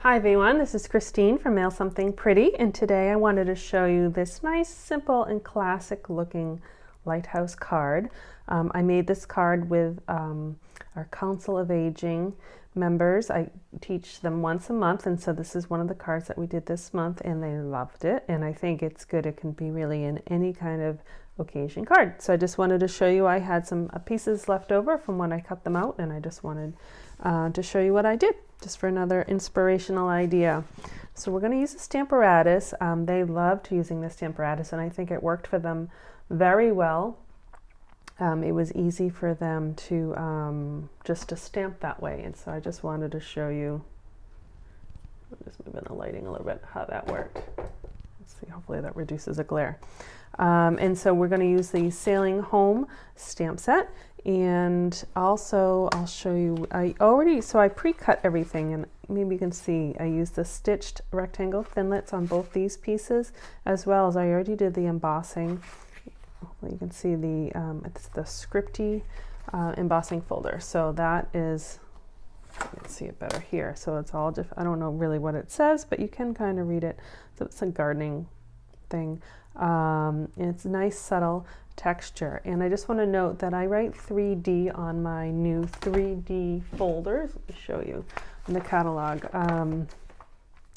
Hi everyone, this is Christine from Mail Something Pretty, and today I wanted to show you this nice, simple, and classic looking lighthouse card. I made this card with our Council of Aging members. I teach them once a month, and so this is one of the cards that we did this month, and they loved it, and I think it's good. It can be really in any kind of occasion card. So I just wanted to show you, I had some pieces left over from when I cut them out, and I just wanted to show you what I did, just for another inspirational idea. So we're going to use the Stamparatus. They loved using the Stamparatus, and I think it worked for them very well. It was easy for them to just to stamp that way, and so I just wanted to show you, I'm just moving the lighting a little bit, how that worked. Let's see, hopefully that reduces the glare. And so we're going to use the Sailing Home stamp set, and also I'll show you, so I pre-cut everything, and maybe you can see I used the stitched rectangle thinlits on both these pieces, as well as I already did the embossing. Hopefully you can see it's the scripty embossing folder. So that is, you can see it better here. So it's all different. I don't know really what it says, but you can kind of read it. So it's a gardening thing. And it's nice, subtle texture. And I just want to note that I write 3D on my new 3D folders. Let me show you in the catalog.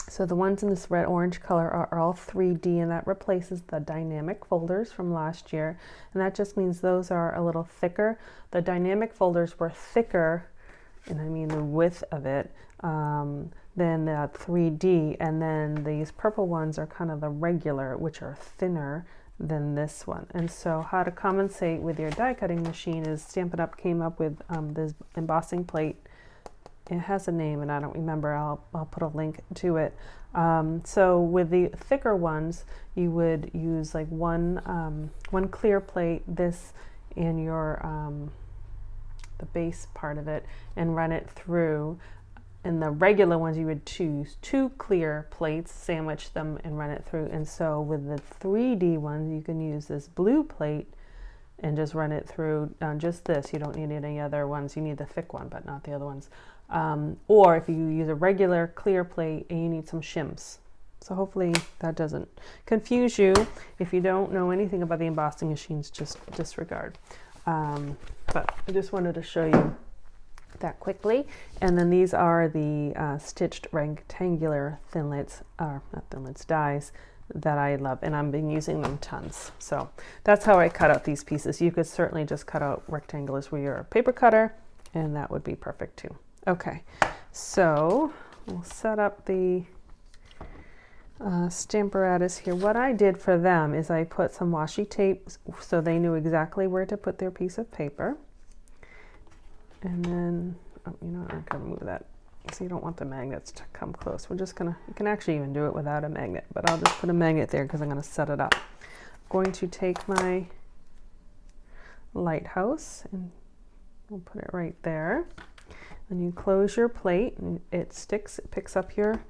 So the ones in this red-orange color are all 3D, and that replaces the dynamic folders from last year. And that just means those are a little thicker. The dynamic folders were thicker, and I mean the width of it, than the 3D. And then these purple ones are kind of the regular, which are thinner than this one. And so how to compensate with your die cutting machine is Stampin' Up! Came up with this embossing plate. It has a name and I don't remember. I'll put a link to it. So with the thicker ones, you would use like one clear plate, this in your the base part of it, and run it through. And the regular ones, you would choose 2 clear plates, sandwich them, and run it through. And so with the 3D ones, you can use this blue plate and just run it through just this. You don't need any other ones. You need the thick one, but not the other ones. Or if you use a regular clear plate and you need some shims. So hopefully that doesn't confuse you. If you don't know anything about the embossing machines, just disregard. But I just wanted to show you that quickly. And then these are the stitched rectangular thinlits, or not thinlits, dies that I love, and I've been using them tons. So that's how I cut out these pieces. You could certainly just cut out rectangles with your paper cutter, and that would be perfect too. Okay, so we'll set up the Stamparatus here. What I did for them is I put some washi tape so they knew exactly where to put their piece of paper. And then, you know, I'm gonna move that. So you don't want the magnets to come close. We're just gonna, you can actually even do it without a magnet, but I'll just put a magnet there because I'm gonna set it up. I'm going to take my lighthouse and we'll put it right there. And you close your plate and it sticks, it picks up your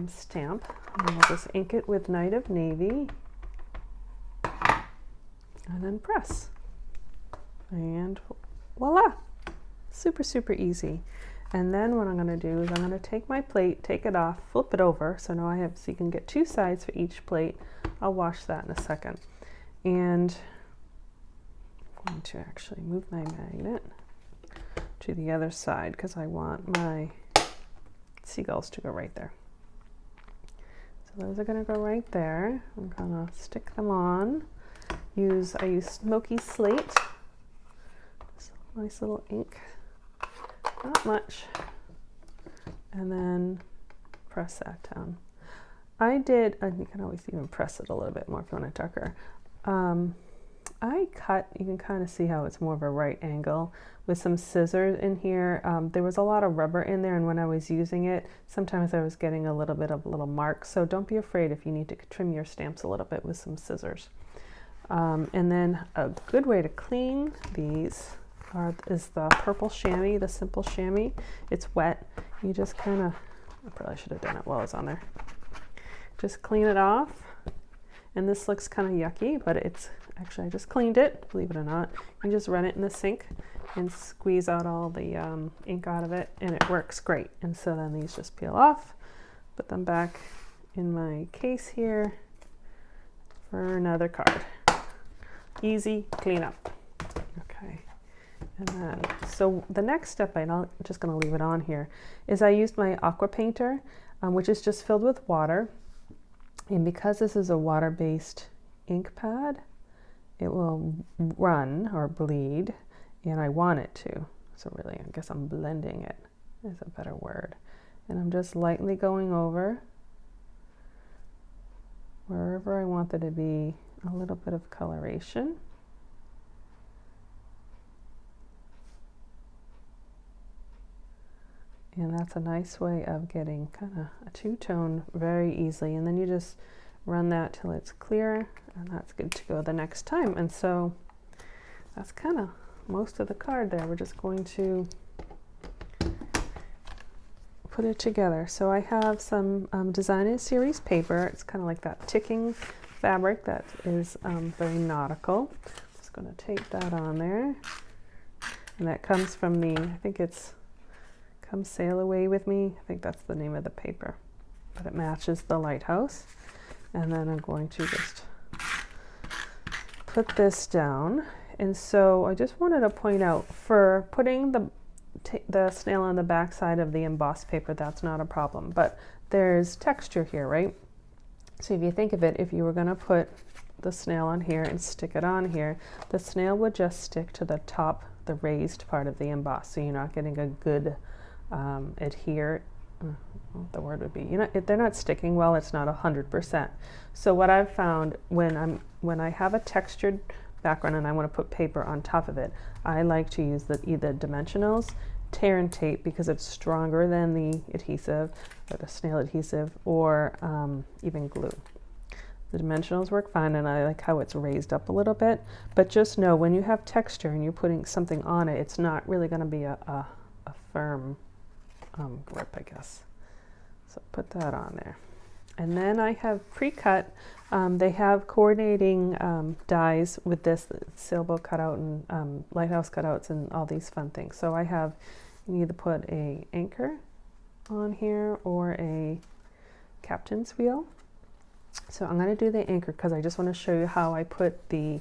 stamp. And we'll just ink it with Night of Navy and then press. And voila, super, super easy. And then what I'm going to do is I'm going to take my plate, take it off, flip it over. So now I have, so you can get 2 sides for each plate. I'll wash that in a second. And I'm going to actually move my magnet to the other side because I want my seagulls to go right there. So those are going to go right there. I'm going to stick them on. I use Smoky Slate. Just a nice little ink. Not much. And then press that down. I did, and you can always even press it a little bit more if you want to tucker. I cut, you can kind of see how it's more of a right angle with some scissors in here. There was a lot of rubber in there, and when I was using it, sometimes I was getting a little bit of little marks. So don't be afraid if you need to trim your stamps a little bit with some scissors. And then a good way to clean these is the purple chamois, the simple chamois. It's wet. You just kind of, I probably should have done it while I was on there. Just clean it off. And this looks kind of yucky, but it's actually, I just cleaned it, believe it or not. You just run it in the sink and squeeze out all the ink out of it, and it works great. And so then these just peel off, put them back in my case here for another card. Easy cleanup. Okay, and then so the next step, I'm just going to leave it on here, is I used my aqua painter, which is just filled with water, and because this is a water-based ink pad, it will run or bleed, and I want it to. So really, I guess I'm blending it is a better word. And I'm just lightly going over wherever I want there to be a little bit of coloration. And that's a nice way of getting kind of a two-tone very easily. And then you just run that till it's clear, and that's good to go the next time. And so that's kind of most of the card there. We're just going to put it together. So I have some Design in Series paper. It's kind of like that ticking fabric that is very nautical. Just going to tape that on there. And that comes from the, I think it's Come Sail Away With Me. I think that's the name of the paper, but it matches the lighthouse. And then I'm going to just put this down. And so I just wanted to point out, for putting the snail on the back side of the embossed paper, that's not a problem, but there's texture here, right? So if you think of it, if you were going to put the snail on here and stick it on here, the snail would just stick to the top, the raised part of the emboss, so you're not getting a good adhere, the word would be, they're not sticking well, it's not 100%. So what I've found, when I have a textured background and I want to put paper on top of it, I like to use either dimensionals, tear and tape, because it's stronger than the adhesive or the snail adhesive, or even glue. The dimensionals work fine, and I like how it's raised up a little bit, but just know when you have texture and you're putting something on it, it's not really going to be a firm grip, I guess. So put that on there. And then I have pre-cut, they have coordinating dies with this sailboat cutout and lighthouse cutouts and all these fun things. So I have, you either put a anchor on here or a captain's wheel. So I'm going to do the anchor because I just want to show you how I put the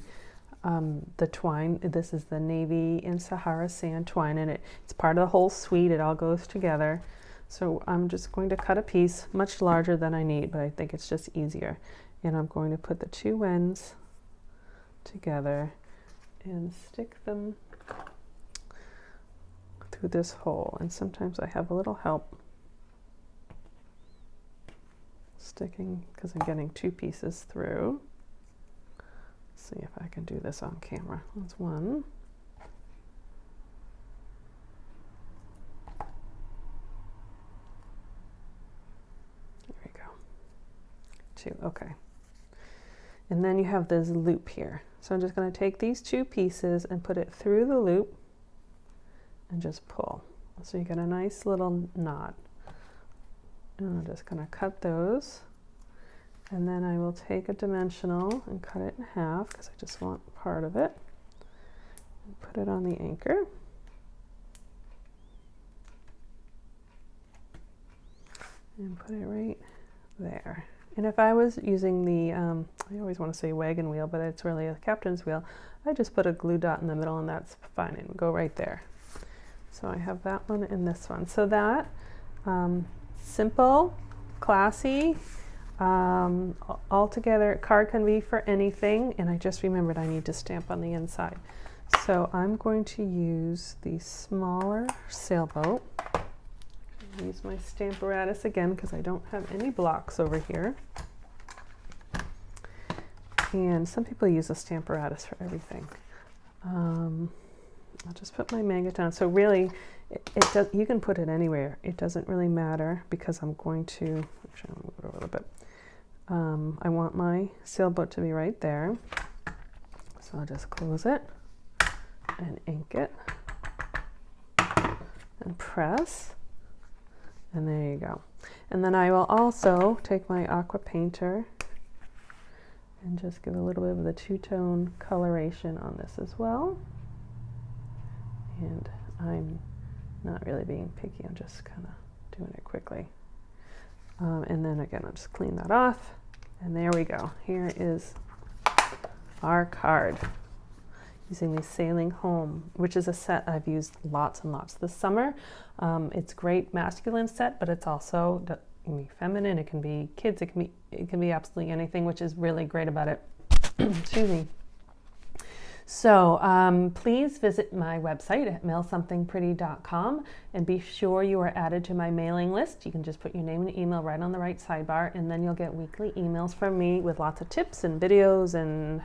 twine. This is the Navy and Sahara sand twine, and it's part of the whole suite. It all goes together. So I'm just going to cut a piece much larger than I need, but I think it's just easier. And I'm going to put the two ends together and stick them through this hole. And sometimes I have a little help sticking because I'm getting two pieces through. Let's see if I can do this on camera. That's one. There we go. Two, okay. And then you have this loop here. So I'm just going to take these two pieces and put it through the loop and just pull. So you get a nice little knot. And I'm just going to cut those. And then I will take a dimensional and cut it in half because I just want part of it. And put it on the anchor. And put it right there. And if I was using the, I always want to say wagon wheel, but it's really a captain's wheel, I just put a glue dot in the middle and that's fine, and go right there. So I have that one and this one. So that, simple, classy, all together. Card can be for anything, and I just remembered I need to stamp on the inside. So I'm going to use the smaller sailboat. Use my Stamparatus again because I don't have any blocks over here. And some people use a Stamparatus for everything. I'll just put my magnet down. So really, you can put it anywhere. It doesn't really matter because I'm going to, actually I'll move it over a little bit. I want my sailboat to be right there. So I'll just close it and ink it and press. And there you go. And then I will also take my aqua painter and just give a little bit of the two-tone coloration on this as well. And I'm not really being picky, I'm just kind of doing it quickly. And then again, I'll just clean that off. And there we go. Here is our card. Using the Sailing Home, which is a set I've used lots and lots this summer. It's great masculine set, but it's also it can be feminine, it can be kids, it can be absolutely anything, which is really great about it. Excuse me. So please visit my website at mailsomethingpretty.com and be sure you are added to my mailing list. You can just put your name and email right on the right sidebar, and then you'll get weekly emails from me with lots of tips and videos and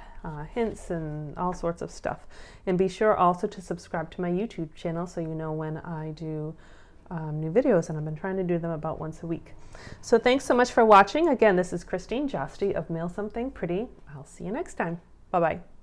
hints and all sorts of stuff. And be sure also to subscribe to my YouTube channel so you know when I do new videos, and I've been trying to do them about once a week. So thanks so much for watching. Again, this is Christine Josty of Mail Something Pretty. I'll see you next time. Bye-bye.